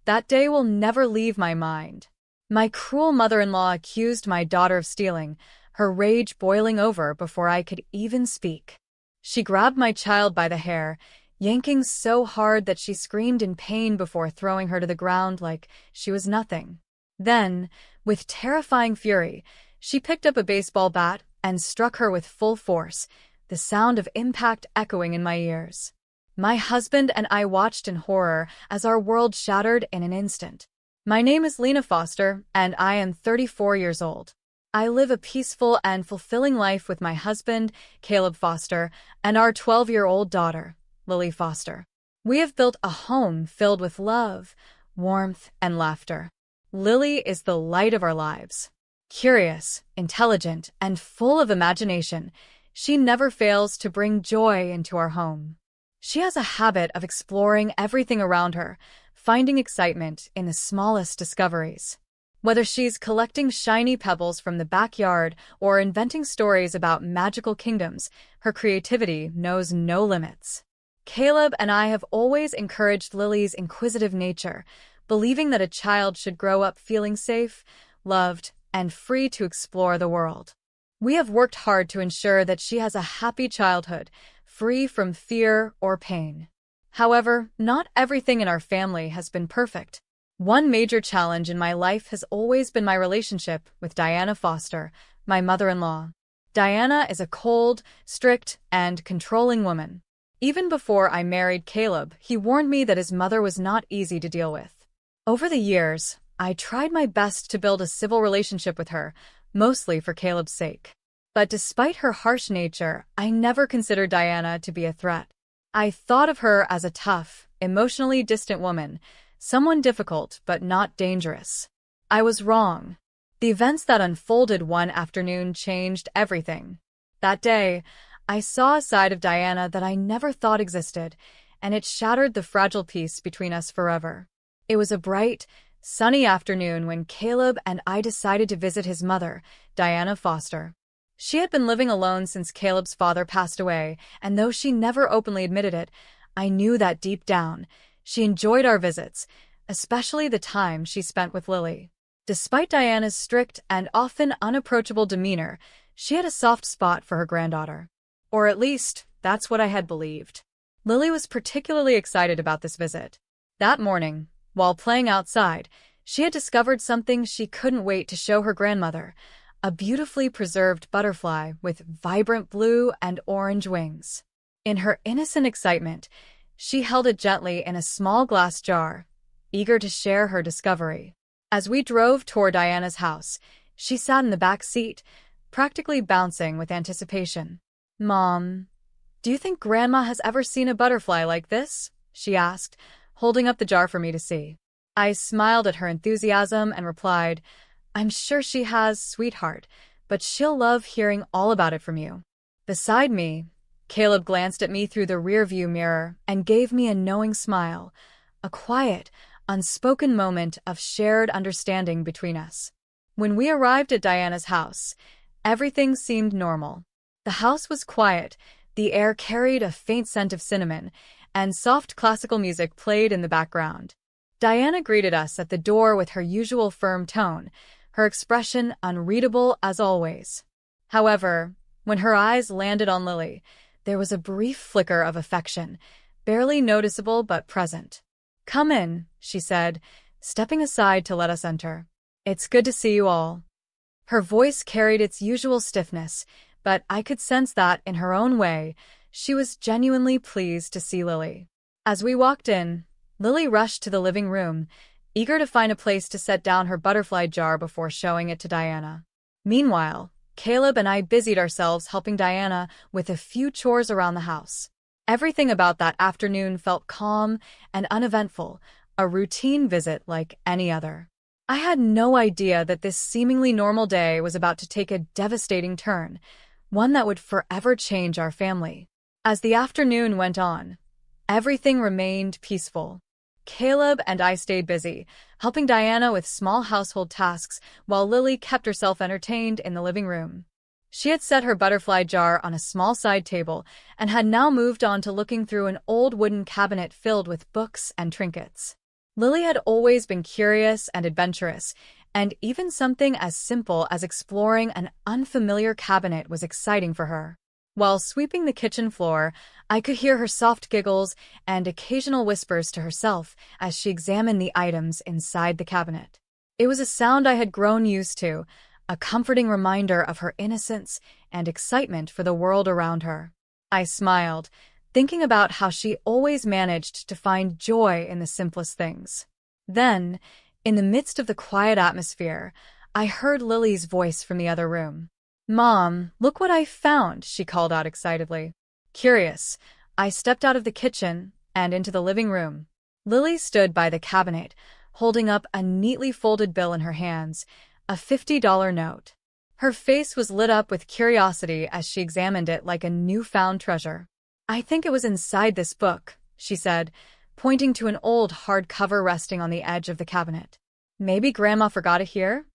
That day will never leave my mind. My cruel mother-in-law accused my daughter of stealing, her rage boiling over before I could even speak. She grabbed my child by the hair, yanking so hard that she screamed in pain before throwing her to the ground like she was nothing. Then, with terrifying fury, she picked up a baseball bat and struck her with full force, the sound of impact echoing in my ears. My husband and I watched in horror as our world shattered in an instant. My name is Lena Foster, and I am 34 years old. I live a peaceful and fulfilling life with my husband, Caleb Foster, and our 12-year-old daughter, Lily Foster. We have built a home filled with love, warmth, and laughter. Lily is the light of our lives. Curious, intelligent, and full of imagination, she never fails to bring joy into our home. She has a habit of exploring everything around her, finding excitement in the smallest discoveries. Whether she's collecting shiny pebbles from the backyard or inventing stories about magical kingdoms, her creativity knows no limits. Caleb and I have always encouraged Lily's inquisitive nature, believing that a child should grow up feeling safe, loved, and free to explore the world. We have worked hard to ensure that she has a happy childhood, free from fear or pain. However, not everything in our family has been perfect. One major challenge in my life has always been my relationship with Diana Foster, my mother-in-law. Diana is a cold, strict, and controlling woman. Even before I married Caleb, he warned me that his mother was not easy to deal with. Over the years, I tried my best to build a civil relationship with her, mostly for Caleb's sake. But despite her harsh nature, I never considered Diana to be a threat. I thought of her as a tough, emotionally distant woman, someone difficult but not dangerous. I was wrong. The events that unfolded one afternoon changed everything. That day, I saw a side of Diana that I never thought existed, and it shattered the fragile peace between us forever. It was a bright, sunny afternoon when Caleb and I decided to visit his mother, Diana Foster. She had been living alone since Caleb's father passed away, and though she never openly admitted it, I knew that deep down, she enjoyed our visits, especially the time she spent with Lily. Despite Diana's strict and often unapproachable demeanor, she had a soft spot for her granddaughter. Or at least, that's what I had believed. Lily was particularly excited about this visit. That morning, while playing outside, she had discovered something she couldn't wait to show her grandmother: a beautifully preserved butterfly with vibrant blue and orange wings. In her innocent excitement, she held it gently in a small glass jar, eager to share her discovery. As we drove toward Diana's house, she sat in the back seat, practically bouncing with anticipation. "Mom, do you think Grandma has ever seen a butterfly like this?" she asked, holding up the jar for me to see. I smiled at her enthusiasm and replied, "I'm sure she has, sweetheart, but she'll love hearing all about it from you." Beside me, Caleb glanced at me through the rearview mirror and gave me a knowing smile, a quiet, unspoken moment of shared understanding between us. When we arrived at Diana's house, everything seemed normal. The house was quiet, the air carried a faint scent of cinnamon, and soft classical music played in the background. Diana greeted us at the door with her usual firm tone, her expression unreadable as always. However, when her eyes landed on Lily, there was a brief flicker of affection, barely noticeable but present. "Come in," she said, stepping aside to let us enter. "It's good to see you all." Her voice carried its usual stiffness, but I could sense that, in her own way, she was genuinely pleased to see Lily. As we walked in, Lily rushed to the living room, eager to find a place to set down her butterfly jar before showing it to Diana. Meanwhile, Caleb and I busied ourselves helping Diana with a few chores around the house. Everything about that afternoon felt calm and uneventful, a routine visit like any other. I had no idea that this seemingly normal day was about to take a devastating turn, one that would forever change our family. As the afternoon went on, everything remained peaceful. Caleb and I stayed busy, helping Diana with small household tasks while Lily kept herself entertained in the living room. She had set her butterfly jar on a small side table and had now moved on to looking through an old wooden cabinet filled with books and trinkets. Lily had always been curious and adventurous, and even something as simple as exploring an unfamiliar cabinet was exciting for her. While sweeping the kitchen floor, I could hear her soft giggles and occasional whispers to herself as she examined the items inside the cabinet. It was a sound I had grown used to, a comforting reminder of her innocence and excitement for the world around her. I smiled, thinking about how she always managed to find joy in the simplest things. Then, in the midst of the quiet atmosphere, I heard Lily's voice from the other room. "Mom, look what I found," she called out excitedly. Curious, I stepped out of the kitchen and into the living room. Lily stood by the cabinet, holding up a neatly folded bill in her hands, a $50 note. Her face was lit up with curiosity as she examined it like a newfound treasure. "I think it was inside this book," she said, pointing to an old hardcover resting on the edge of the cabinet. "Maybe Grandma forgot it here?"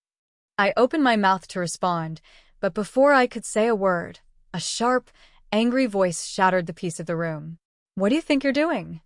I opened my mouth to respond, but before I could say a word, a sharp, angry voice shattered the peace of the room. "What do you think you're doing?"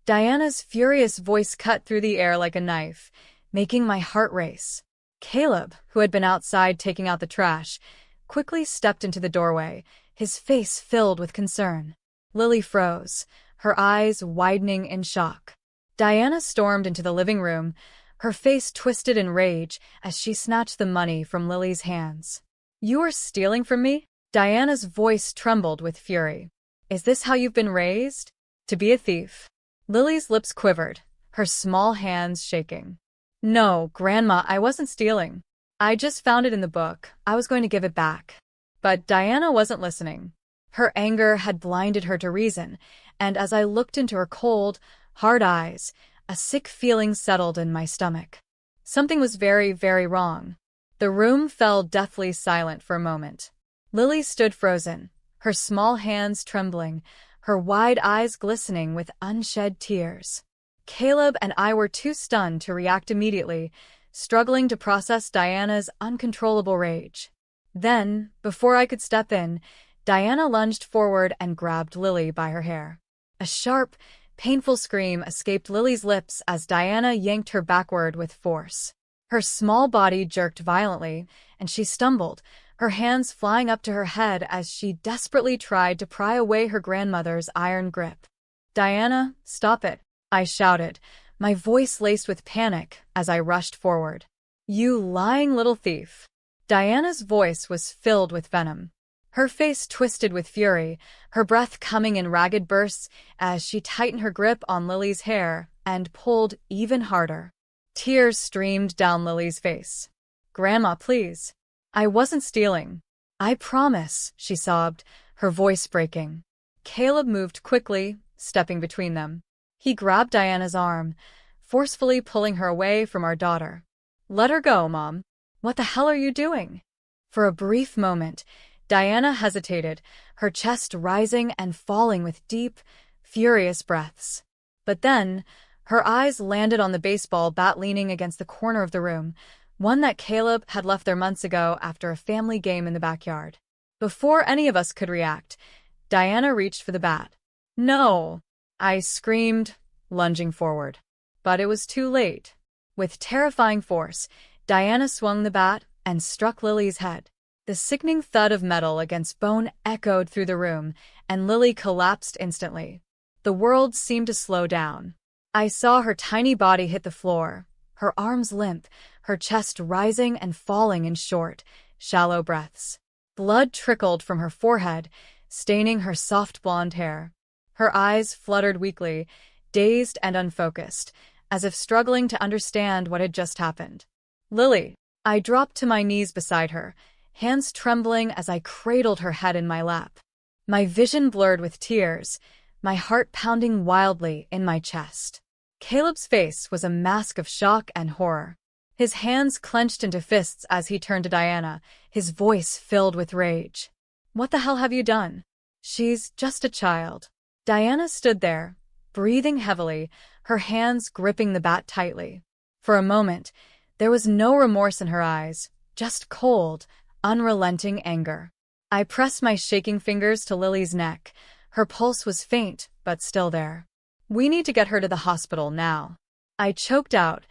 Diana's furious voice cut through the air like a knife, making my heart race. Caleb, who had been outside taking out the trash, quickly stepped into the doorway, his face filled with concern. Lily froze, her eyes widening in shock. Diana stormed into the living room, her face twisted in rage as she snatched the money from Lily's hands. "You are stealing from me?" Diana's voice trembled with fury. "Is this how you've been raised? To be a thief?" Lily's lips quivered, her small hands shaking. "No, Grandma, I wasn't stealing. I just found it in the book. I was going to give it back." But Diana wasn't listening. Her anger had blinded her to reason, and as I looked into her cold, hard eyes, a sick feeling settled in my stomach. Something was very, very wrong. The room fell deathly silent for a moment. Lily stood frozen, her small hands trembling, her wide eyes glistening with unshed tears. Caleb and I were too stunned to react immediately, struggling to process Diana's uncontrollable rage. Then, before I could step in, Diana lunged forward and grabbed Lily by her hair. A sharp, painful scream escaped Lily's lips as Diana yanked her backward with force. Her small body jerked violently, and she stumbled, her hands flying up to her head as she desperately tried to pry away her grandmother's iron grip. "Diana, stop it," I shouted, my voice laced with panic as I rushed forward. "You lying little thief." Diana's voice was filled with venom. Her face twisted with fury, her breath coming in ragged bursts as she tightened her grip on Lily's hair and pulled even harder. Tears streamed down Lily's face. "Grandma, please. I wasn't stealing. I promise," she sobbed, her voice breaking. Caleb moved quickly, stepping between them. He grabbed Diana's arm, forcefully pulling her away from our daughter. "Let her go, Mom. What the hell are you doing?" For a brief moment, Diana hesitated, her chest rising and falling with deep, furious breaths. But then, her eyes landed on the baseball bat leaning against the corner of the room, one that Caleb had left there months ago after a family game in the backyard. Before any of us could react, Diana reached for the bat. "No!" I screamed, lunging forward. But it was too late. With terrifying force, Diana swung the bat and struck Lily's head. The sickening thud of metal against bone echoed through the room, and Lily collapsed instantly. The world seemed to slow down. I saw her tiny body hit the floor, her arms limp, her chest rising and falling in short, shallow breaths. Blood trickled from her forehead, staining her soft blonde hair. Her eyes fluttered weakly, dazed and unfocused, as if struggling to understand what had just happened. "Lily!" I dropped to my knees beside her, hands trembling as I cradled her head in my lap. My vision blurred with tears, my heart pounding wildly in my chest. Caleb's face was a mask of shock and horror. His hands clenched into fists as he turned to Diana, his voice filled with rage. "What the hell have you done? She's just a child." Diana stood there, breathing heavily, her hands gripping the bat tightly. For a moment, there was no remorse in her eyes, just cold, unrelenting anger. I pressed my shaking fingers to Lily's neck. Her pulse was faint, but still there. "We need to get her to the hospital now." I choked out,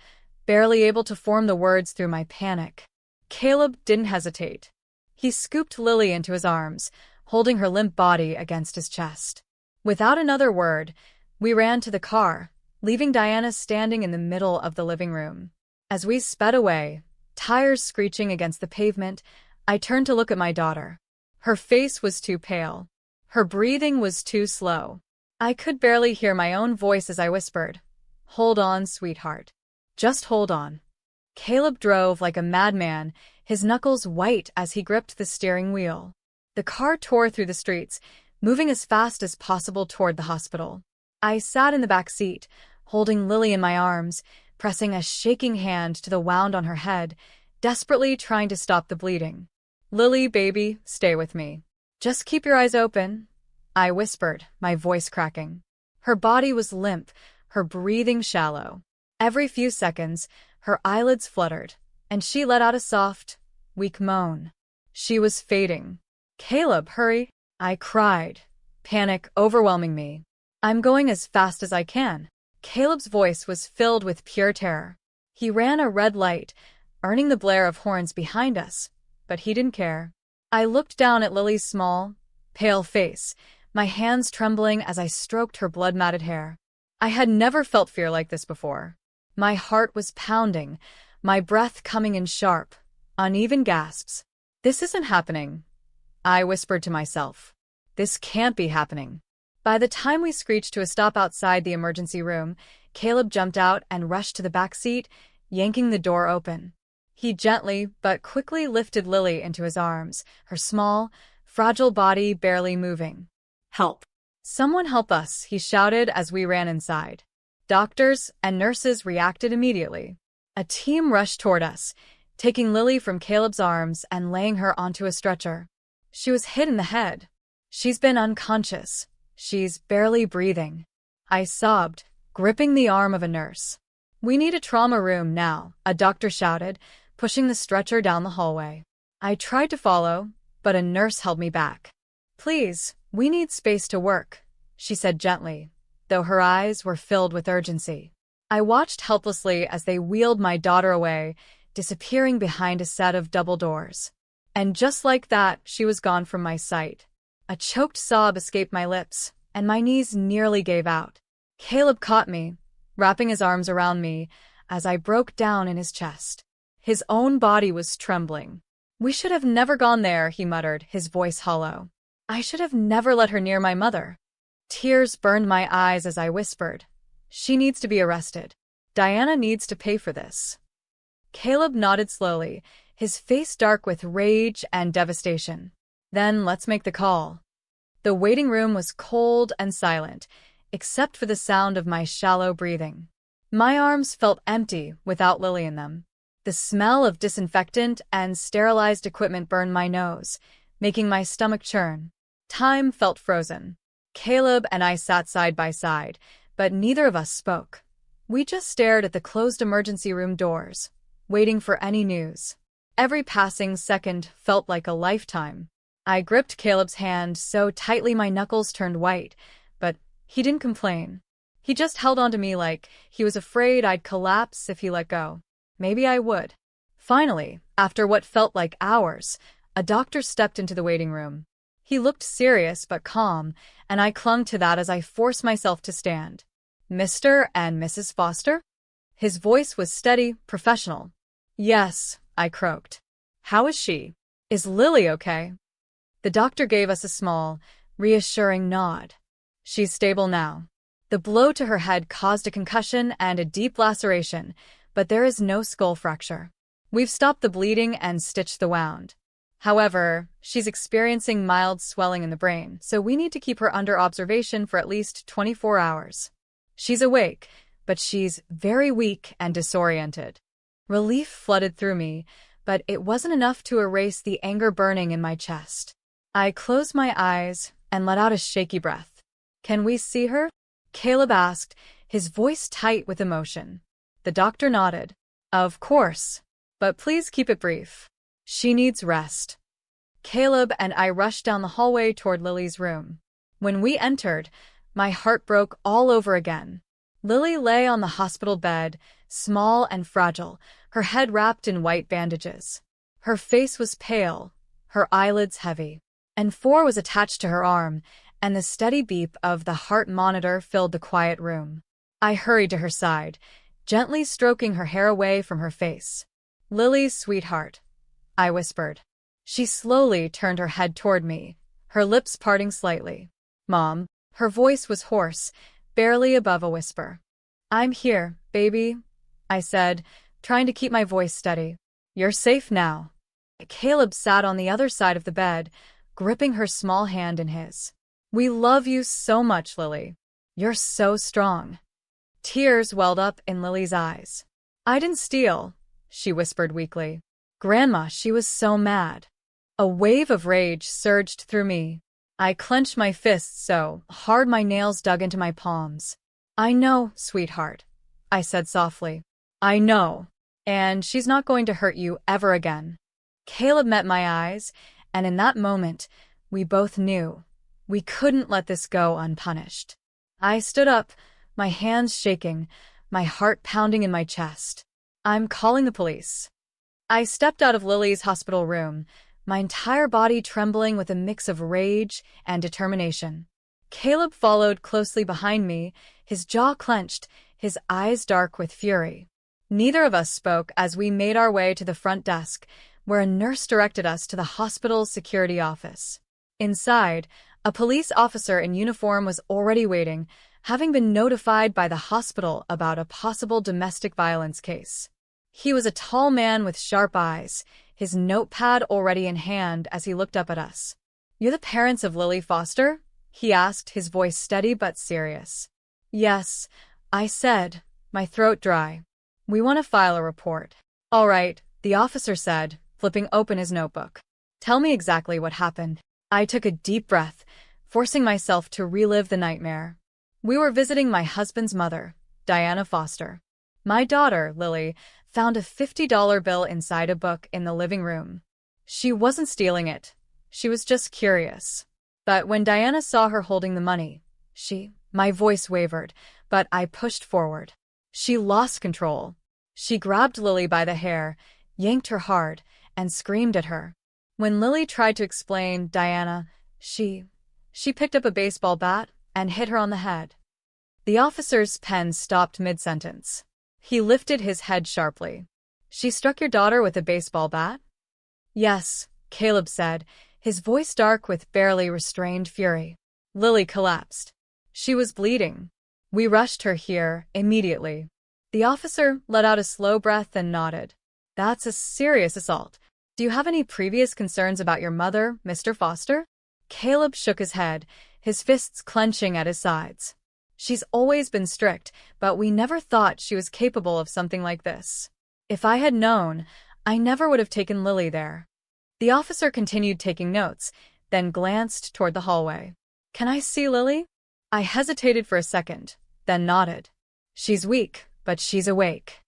barely able to form the words through my panic. Caleb didn't hesitate. He scooped Lily into his arms, holding her limp body against his chest. Without another word, we ran to the car, leaving Diana standing in the middle of the living room. As we sped away, tires screeching against the pavement, I turned to look at my daughter. Her face was too pale. Her breathing was too slow. I could barely hear my own voice as I whispered, "Hold on, sweetheart. Just hold on." Caleb drove like a madman, his knuckles white as he gripped the steering wheel. The car tore through the streets, moving as fast as possible toward the hospital. I sat in the back seat, holding Lily in my arms, pressing a shaking hand to the wound on her head, desperately trying to stop the bleeding. "Lily, baby, stay with me. Just keep your eyes open," I whispered, my voice cracking. Her body was limp, her breathing shallow. Every few seconds, her eyelids fluttered, and she let out a soft, weak moan. She was fading. "Caleb, hurry!" I cried, panic overwhelming me. "I'm going as fast as I can." Caleb's voice was filled with pure terror. He ran a red light, earning the blare of horns behind us, but he didn't care. I looked down at Lily's small, pale face, my hands trembling as I stroked her blood-matted hair. I had never felt fear like this before. My heart was pounding, my breath coming in sharp, uneven gasps. "This isn't happening," I whispered to myself. "This can't be happening." By the time we screeched to a stop outside the emergency room, Caleb jumped out and rushed to the back seat, yanking the door open. He gently but quickly lifted Lily into his arms, her small, fragile body barely moving. "Help! Someone help us!" he shouted as we ran inside. Doctors and nurses reacted immediately. A team rushed toward us, taking Lily from Caleb's arms and laying her onto a stretcher. She was hit in the head. "She's been unconscious. She's barely breathing," I sobbed, gripping the arm of a nurse. "We need a trauma room now," a doctor shouted, pushing the stretcher down the hallway. I tried to follow, but a nurse held me back. "Please, we need space to work," she said gently, though her eyes were filled with urgency. I watched helplessly as they wheeled my daughter away, disappearing behind a set of double doors. And just like that, she was gone from my sight. A choked sob escaped my lips, and my knees nearly gave out. Caleb caught me, wrapping his arms around me as I broke down in his chest. His own body was trembling. "We should have never gone there," he muttered, his voice hollow. "I should have never let her near my mother." Tears burned my eyes as I whispered, "She needs to be arrested. Diana needs to pay for this." Caleb nodded slowly, his face dark with rage and devastation. "Then let's make the call." The waiting room was cold and silent, except for the sound of my shallow breathing. My arms felt empty without Lily in them. The smell of disinfectant and sterilized equipment burned my nose, making my stomach churn. Time felt frozen. Caleb and I sat side by side, but neither of us spoke. We just stared at the closed emergency room doors, waiting for any news. Every passing second felt like a lifetime. I gripped Caleb's hand so tightly my knuckles turned white, but he didn't complain. He just held onto me like he was afraid I'd collapse if he let go. Maybe I would. Finally, after what felt like hours, a doctor stepped into the waiting room. He looked serious but calm, and I clung to that as I forced myself to stand. "Mr. and Mrs. Foster?" His voice was steady, professional. "Yes," I croaked. "How is she? Is Lily okay?" The doctor gave us a small, reassuring nod. "She's stable now. The blow to her head caused a concussion and a deep laceration, but there is no skull fracture. We've stopped the bleeding and stitched the wound. However, she's experiencing mild swelling in the brain, so we need to keep her under observation for at least 24 hours. She's awake, but she's very weak and disoriented." Relief flooded through me, but it wasn't enough to erase the anger burning in my chest. I closed my eyes and let out a shaky breath. "Can we see her?" Caleb asked, his voice tight with emotion. The doctor nodded. "Of course, but please keep it brief. She needs rest." Caleb and I rushed down the hallway toward Lily's room. When we entered, my heart broke all over again. Lily lay on the hospital bed, small and fragile, her head wrapped in white bandages. Her face was pale, her eyelids heavy. N4 was attached to her arm, and the steady beep of the heart monitor filled the quiet room. I hurried to her side, gently stroking her hair away from her face. "Lily's sweetheart," I whispered. She slowly turned her head toward me, her lips parting slightly. "Mom." Her voice was hoarse, barely above a whisper. "I'm here, baby," I said, trying to keep my voice steady. "You're safe now." Caleb sat on the other side of the bed, gripping her small hand in his. "We love you so much, Lily. You're so strong." Tears welled up in Lily's eyes. "I didn't steal," she whispered weakly. "Grandma, she was so mad." A wave of rage surged through me. I clenched my fists so hard my nails dug into my palms. "I know, sweetheart," I said softly. "I know. And she's not going to hurt you ever again." Caleb met my eyes, and in that moment, we both knew we couldn't let this go unpunished. I stood up, my hands shaking, my heart pounding in my chest. "I'm calling the police." I stepped out of Lily's hospital room, my entire body trembling with a mix of rage and determination. Caleb followed closely behind me, his jaw clenched, his eyes dark with fury. Neither of us spoke as we made our way to the front desk, where a nurse directed us to the hospital's security office. Inside, a police officer in uniform was already waiting, having been notified by the hospital about a possible domestic violence case. He was a tall man with sharp eyes, his notepad already in hand as he looked up at us. "You're the parents of Lily Foster?" he asked, his voice steady but serious. "Yes," I said, my throat dry. "We want to file a report." "All right," the officer said, flipping open his notebook. "Tell me exactly what happened." I took a deep breath, forcing myself to relive the nightmare. "We were visiting my husband's mother, Diana Foster. My daughter, Lily, found a $50 bill inside a book in the living room. She wasn't stealing it. She was just curious. But when Diana saw her holding the money, my voice wavered, but I pushed forward. She lost control. She grabbed Lily by the hair, yanked her hard, and screamed at her. When Lily tried to explain Diana, she picked up a baseball bat and hit her on the head." The officer's pen stopped mid-sentence. He lifted his head sharply. "She struck your daughter with a baseball bat?" "Yes," Caleb said, his voice dark with barely restrained fury. "Lily collapsed. She was bleeding. We rushed her here immediately." The officer let out a slow breath and nodded. "That's a serious assault. Do you have any previous concerns about your mother, Mr. Foster?" Caleb shook his head, his fists clenching at his sides. "She's always been strict, but we never thought she was capable of something like this. If I had known, I never would have taken Lily there." The officer continued taking notes, then glanced toward the hallway. "Can I see Lily?" I hesitated for a second, then nodded. "She's weak, but she's awake."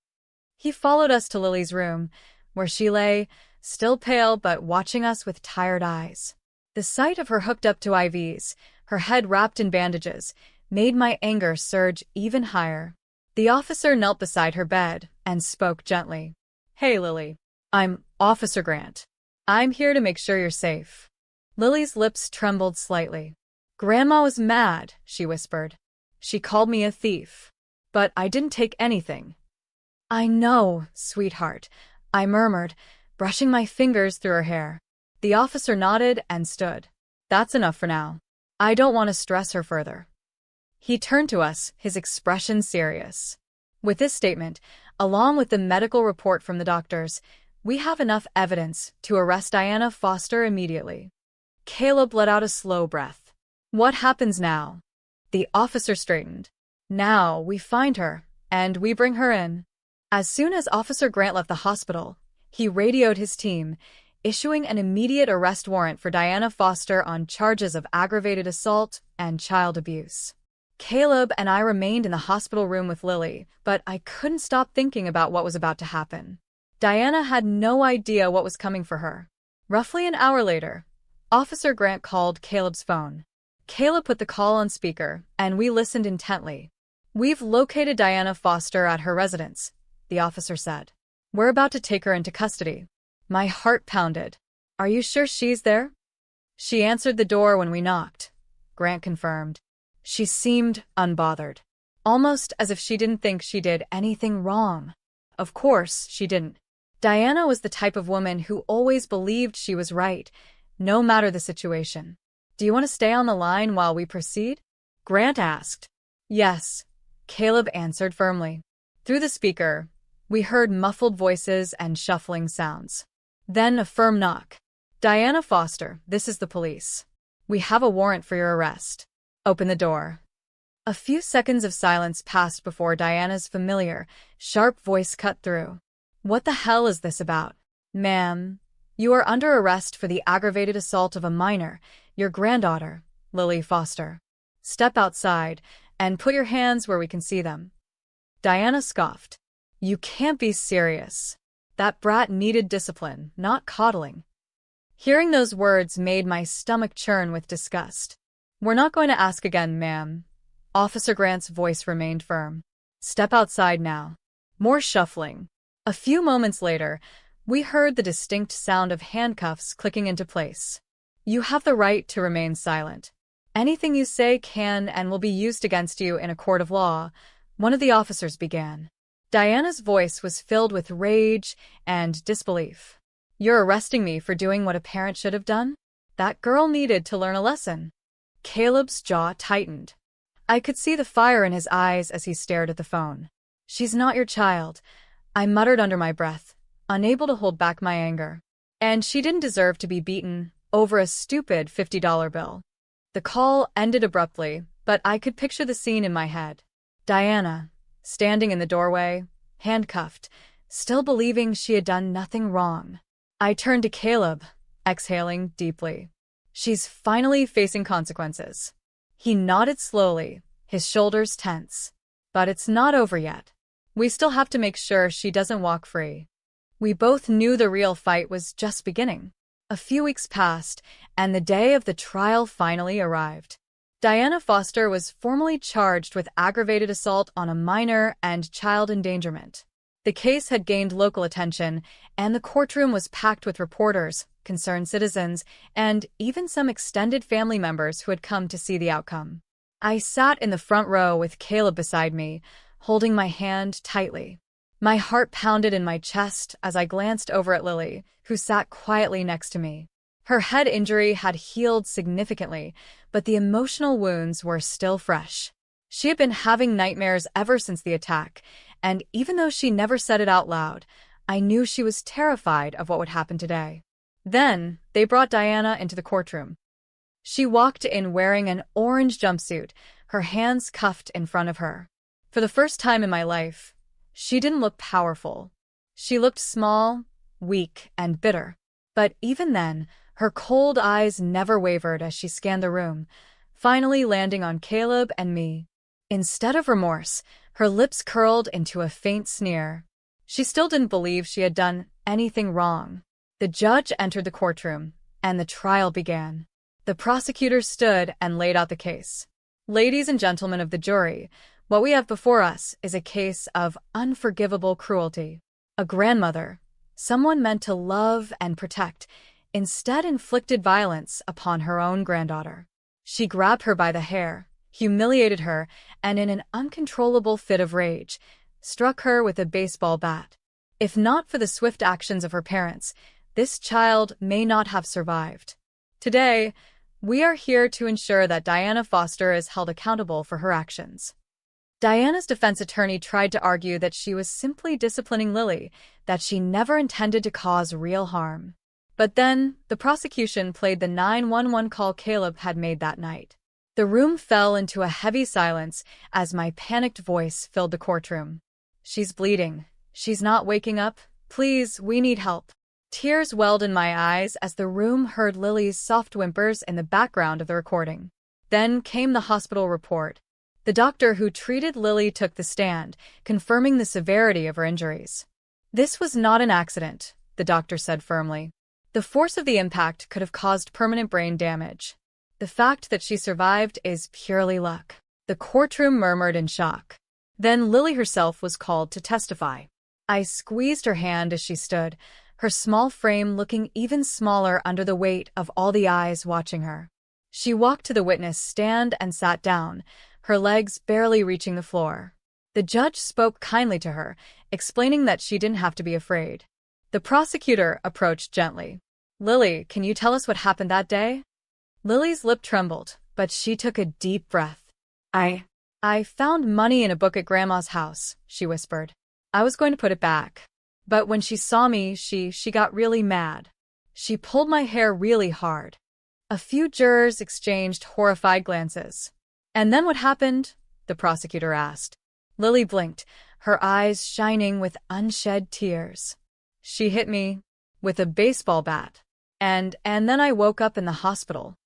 He followed us to Lily's room, where she lay, still pale but watching us with tired eyes. The sight of her hooked up to IVs, her head wrapped in bandages, made my anger surge even higher. The officer knelt beside her bed and spoke gently. "Hey, Lily. I'm Officer Grant. I'm here to make sure you're safe." Lily's lips trembled slightly. "Grandma was mad," she whispered. "She called me a thief. But I didn't take anything." "I know, sweetheart," I murmured, brushing my fingers through her hair. The officer nodded and stood. "That's enough for now. I don't want to stress her further." He turned to us, his expression serious. "With this statement, along with the medical report from the doctors, we have enough evidence to arrest Diana Foster immediately." Caleb let out a slow breath. "What happens now?" The officer straightened. "Now we find her, and we bring her in." As soon as Officer Grant left the hospital, he radioed his team, issuing an immediate arrest warrant for Diana Foster on charges of aggravated assault and child abuse. Caleb and I remained in the hospital room with Lily, but I couldn't stop thinking about what was about to happen. Diana had no idea what was coming for her. Roughly an hour later, Officer Grant called Caleb's phone. Caleb put the call on speaker, and we listened intently. "We've located Diana Foster at her residence," the officer said. "We're about to take her into custody." My heart pounded. "Are you sure she's there?" "She answered the door when we knocked," Grant confirmed. She seemed unbothered, almost as if she didn't think she did anything wrong. Of course, she didn't. Diana was the type of woman who always believed she was right, no matter the situation. "Do you want to stay on the line while we proceed?" Grant asked. "Yes," Caleb answered firmly. Through the speaker, we heard muffled voices and shuffling sounds. Then a firm knock. "Diana Foster, this is the police. We have a warrant for your arrest. Open the door." A few seconds of silence passed before Diana's familiar, sharp voice cut through. "What the hell is this about?" "Ma'am, you are under arrest for the aggravated assault of a minor, your granddaughter, Lily Foster. Step outside and put your hands where we can see them." Diana scoffed. "You can't be serious. That brat needed discipline, not coddling." Hearing those words made my stomach churn with disgust. "We're not going to ask again, ma'am." Officer Grant's voice remained firm. "Step outside now." More shuffling. A few moments later, we heard the distinct sound of handcuffs clicking into place. "You have the right to remain silent. Anything you say can and will be used against you in a court of law," one of the officers began. Diana's voice was filled with rage and disbelief. "You're arresting me for doing what a parent should have done? That girl needed to learn a lesson." Caleb's jaw tightened. I could see the fire in his eyes as he stared at the phone. "She's not your child," I muttered under my breath, unable to hold back my anger. "And she didn't deserve to be beaten over a stupid $50 bill." The call ended abruptly, but I could picture the scene in my head. Diana, standing in the doorway, handcuffed, still believing she had done nothing wrong. I turned to Caleb, exhaling deeply. "She's finally facing consequences." He nodded slowly, his shoulders tense. "But it's not over yet. We still have to make sure she doesn't walk free." We both knew the real fight was just beginning. A few weeks passed, and the day of the trial finally arrived. Diana Foster was formally charged with aggravated assault on a minor and child endangerment. The case had gained local attention, and the courtroom was packed with reporters, concerned citizens, and even some extended family members who had come to see the outcome. I sat in the front row with Caleb beside me, holding my hand tightly. My heart pounded in my chest as I glanced over at Lily, who sat quietly next to me. Her head injury had healed significantly, but the emotional wounds were still fresh. She had been having nightmares ever since the attack, and even though she never said it out loud, I knew she was terrified of what would happen today. Then, they brought Diana into the courtroom. She walked in wearing an orange jumpsuit, her hands cuffed in front of her. For the first time in my life, she didn't look powerful. She looked small, weak, and bitter. But even then, her cold eyes never wavered as she scanned the room, finally landing on Caleb and me. Instead of remorse, her lips curled into a faint sneer. She still didn't believe she had done anything wrong. The judge entered the courtroom, and the trial began. The prosecutor stood and laid out the case. "Ladies and gentlemen of the jury, what we have before us is a case of unforgivable cruelty. A grandmother, someone meant to love and protect, instead inflicted violence upon her own granddaughter. She grabbed her by the hair, humiliated her, and in an uncontrollable fit of rage, struck her with a baseball bat. If not for the swift actions of her parents, this child may not have survived. Today, we are here to ensure that Diana Foster is held accountable for her actions." Diana's defense attorney tried to argue that she was simply disciplining Lily, that she never intended to cause real harm. But then, the prosecution played the 911 call Caleb had made that night. The room fell into a heavy silence as my panicked voice filled the courtroom. "She's bleeding. She's not waking up. Please, we need help." Tears welled in my eyes as the room heard Lily's soft whimpers in the background of the recording. Then came the hospital report. The doctor who treated Lily took the stand, confirming the severity of her injuries. "This was not an accident," the doctor said firmly. "The force of the impact could have caused permanent brain damage. The fact that she survived is purely luck." The courtroom murmured in shock. Then Lily herself was called to testify. I squeezed her hand as she stood, her small frame looking even smaller under the weight of all the eyes watching her. She walked to the witness stand and sat down, her legs barely reaching the floor. The judge spoke kindly to her, explaining that she didn't have to be afraid. The prosecutor approached gently. "Lily, can you tell us what happened that day?" Lily's lip trembled, but she took a deep breath. I found money in a book at Grandma's house," she whispered. "I was going to put it back. But when she saw me, she got really mad. She pulled my hair really hard." A few jurors exchanged horrified glances. "And then what happened?" the prosecutor asked. Lily blinked, her eyes shining with unshed tears. "She hit me with a baseball bat. And then I woke up in the hospital."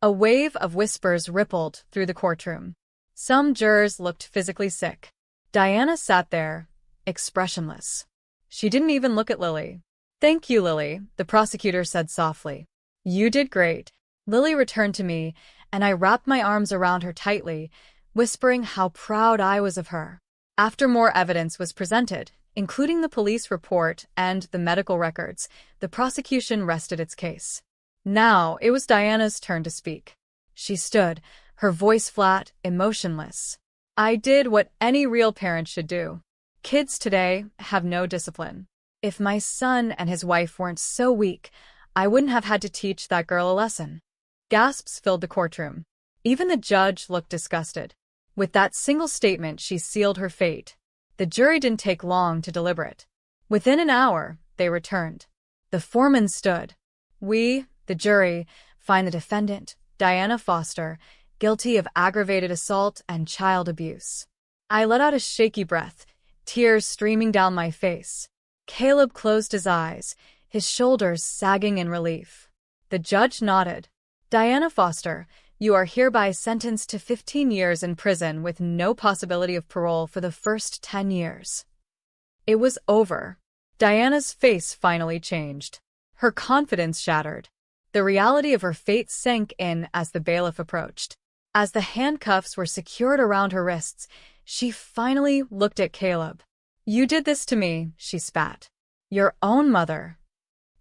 A wave of whispers rippled through the courtroom. Some jurors looked physically sick. Diana sat there, expressionless. She didn't even look at Lily. "Thank you, Lily," the prosecutor said softly. "You did great." Lily returned to me, and I wrapped my arms around her tightly, whispering how proud I was of her. After more evidence was presented, including the police report and the medical records, the prosecution rested its case. Now it was Diana's turn to speak. She stood, her voice flat, emotionless. "I did what any real parent should do. Kids today have no discipline. If my son and his wife weren't so weak, I wouldn't have had to teach that girl a lesson." Gasps filled the courtroom. Even the judge looked disgusted. With that single statement, she sealed her fate. The jury didn't take long to deliberate. Within an hour, they returned. The foreman stood. "We, the jury, find the defendant, Diana Foster, guilty of aggravated assault and child abuse." I let out a shaky breath, tears streaming down my face. Caleb closed his eyes, his shoulders sagging in relief. The judge nodded. "Diana Foster, you are hereby sentenced to 15 years in prison with no possibility of parole for the first 10 years. It was over. Diana's face finally changed. Her confidence shattered. The reality of her fate sank in as the bailiff approached. As the handcuffs were secured around her wrists, she finally looked at Caleb. "You did this to me," she spat. "Your own mother."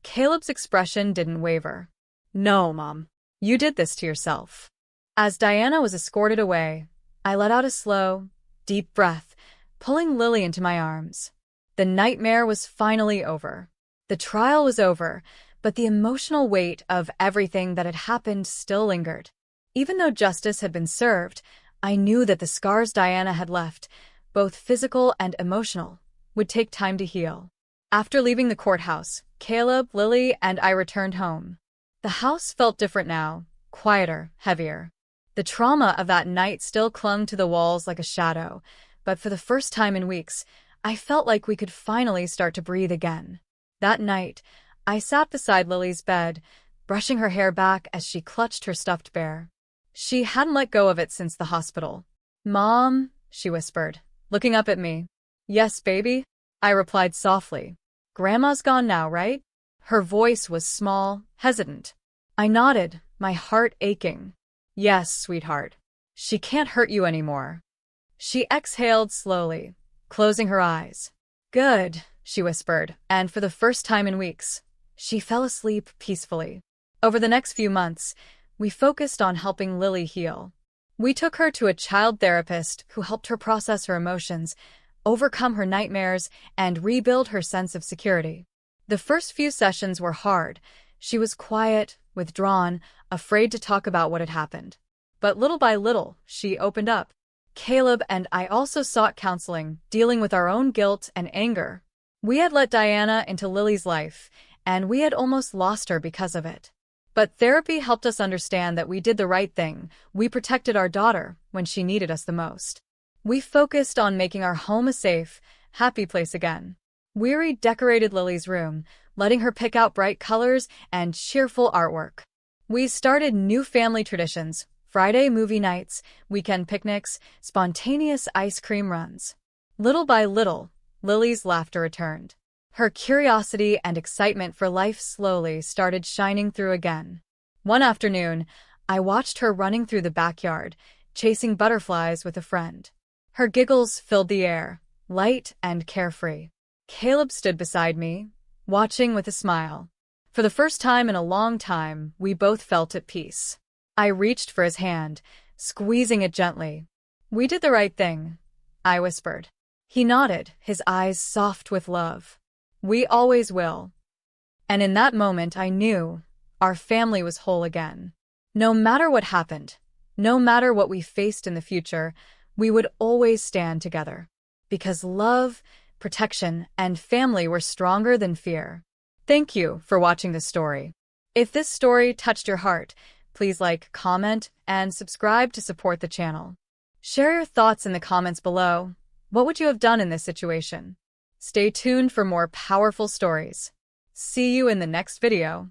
Caleb's expression didn't waver. "No, Mom. You did this to yourself." As Diana was escorted away, I let out a slow, deep breath, pulling Lily into my arms. The nightmare was finally over. The trial was over, but the emotional weight of everything that had happened still lingered. Even though justice had been served, I knew that the scars Diana had left, both physical and emotional, would take time to heal. After leaving the courthouse, Caleb, Lily, and I returned home. The house felt different now, quieter, heavier. The trauma of that night still clung to the walls like a shadow, but for the first time in weeks, I felt like we could finally start to breathe again. That night, I sat beside Lily's bed, brushing her hair back as she clutched her stuffed bear. She hadn't let go of it since the hospital. "Mom," she whispered, looking up at me. "Yes, baby," I replied softly. "Grandma's gone now, right?" Her voice was small, hesitant. I nodded, my heart aching. "Yes, sweetheart. She can't hurt you anymore." She exhaled slowly, closing her eyes. "Good," she whispered, and for the first time in weeks, she fell asleep peacefully. Over the next few months, we focused on helping Lily heal. We took her to a child therapist who helped her process her emotions, overcome her nightmares, and rebuild her sense of security. The first few sessions were hard. She was quiet, withdrawn, afraid to talk about what had happened. But little by little, she opened up. Caleb and I also sought counseling, dealing with our own guilt and anger. We had let Diana into Lily's life, and we had almost lost her because of it. But therapy helped us understand that we did the right thing. We protected our daughter when she needed us the most. We focused on making our home a safe, happy place again. We redecorated Lily's room, letting her pick out bright colors and cheerful artwork. We started new family traditions: Friday movie nights, weekend picnics, spontaneous ice cream runs. Little by little, Lily's laughter returned. Her curiosity and excitement for life slowly started shining through again. One afternoon, I watched her running through the backyard, chasing butterflies with a friend. Her giggles filled the air, light and carefree. Caleb stood beside me, watching with a smile. For the first time in a long time, we both felt at peace. I reached for his hand, squeezing it gently. "We did the right thing," I whispered. He nodded, his eyes soft with love. "We always will." And in that moment I knew our family was whole again. No matter what happened, no matter what we faced in the future, we would always stand together. Because love, protection, and family were stronger than fear. Thank you for watching this story. If this story touched your heart, please like, comment, and subscribe to support the channel. Share your thoughts in the comments below. What would you have done in this situation? Stay tuned for more powerful stories. See you in the next video.